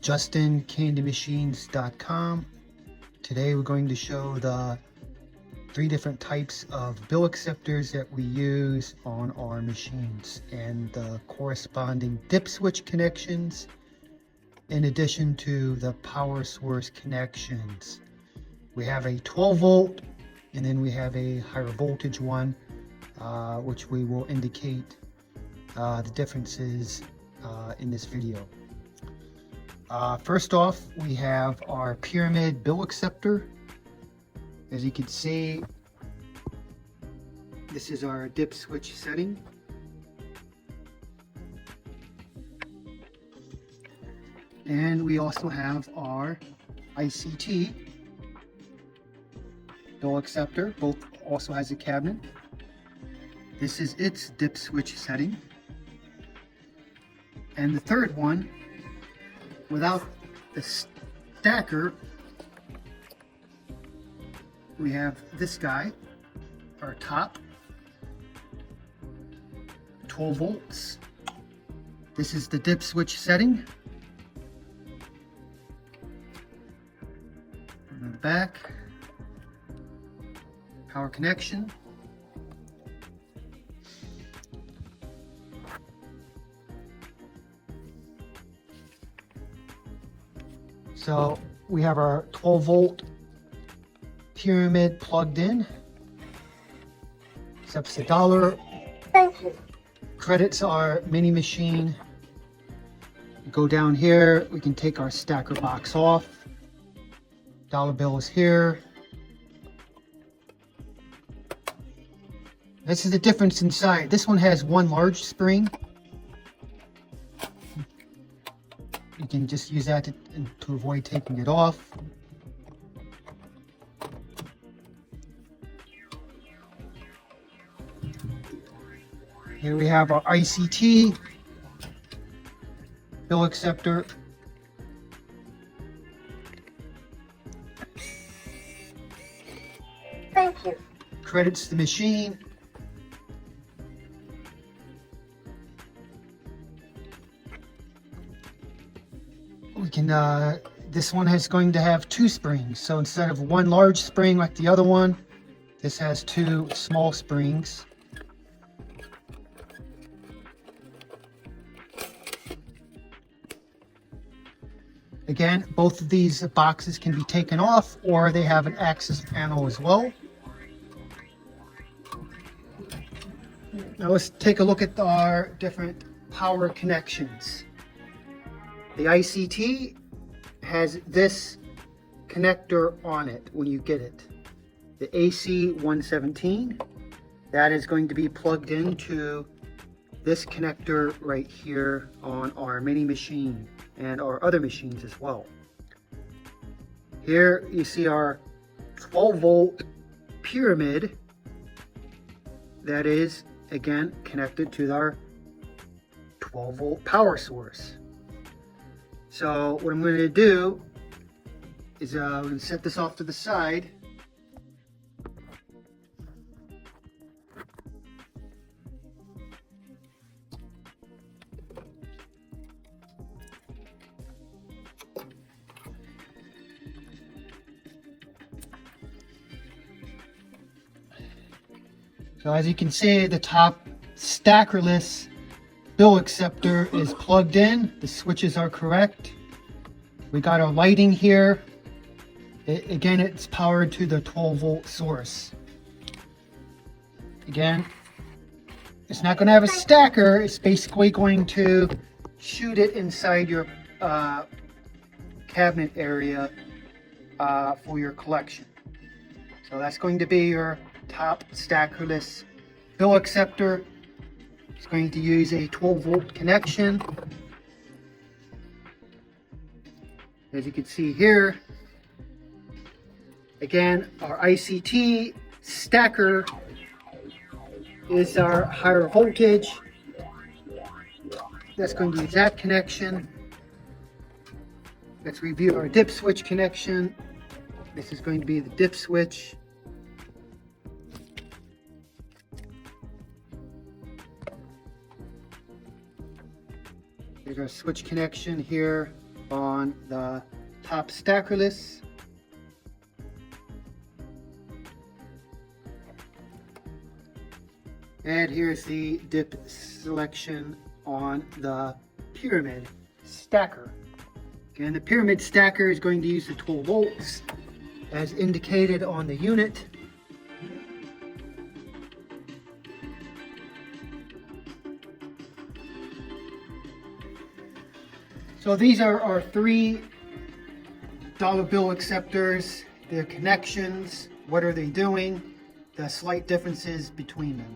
Justin, CandyMachines.com. Today we're going to show the 3 different types of bill acceptors that we use on our machines and the corresponding dip switch connections in addition to the power source connections. We have a 12 volt and then we have a higher voltage one, which we will indicate the differences in this video. First off, we have our pyramid bill acceptor. As you can see, this is our dip switch setting. And we also have our ICT bill acceptor, both also has a cabinet. This is its dip switch setting. And the third one, without the stacker, we have this guy, our top, 12 volts. This is the dip switch setting. And the back, power connection. So we have our 12 volt pyramid plugged in. Accepts $1. Thank you. Credits our mini machine. Go down here, we can take our stacker box off. Dollar bill is here. This is the difference inside. This one has one large spring. You can just use that to avoid taking it off. Here we have our ICT bill acceptor. Thank you. Credits the machine. We can, this one is going to have 2 springs. So instead of one large spring like the other one, this has 2 small springs. Again, both of these boxes can be taken off, or they have an access panel as well. Now let's take a look at our different power connections. The ICT has this connector on it when you get it. The AC 117, that is going to be plugged into this connector right here on our mini machine and our other machines as well. Here you see our 12 volt pyramid that is again connected to our 12 volt power source. So what I'm going to do is we're going to set this off to the side. So as you can see, the top stackerless bill acceptor is plugged in. The switches are correct. We got our lighting here. Again, it's powered to the 12 volt source. Again, it's not going to have a stacker. It's basically going to shoot it inside your cabinet area for your collection. So that's going to be your top stackerless bill acceptor. It's going to use a 12 volt connection. As you can see here, again, our ICT stacker is our higher voltage. That's going to use that connection. Let's review our dip switch connection. This is going to be the dip switch. There's our switch connection here. on the top stackerless. And here's the dip selection on the pyramid stacker. Again, the pyramid stacker is going to use the 12 volts as indicated on the unit. So these are our $3 bill acceptors, their connections, what are they doing, the slight differences between them.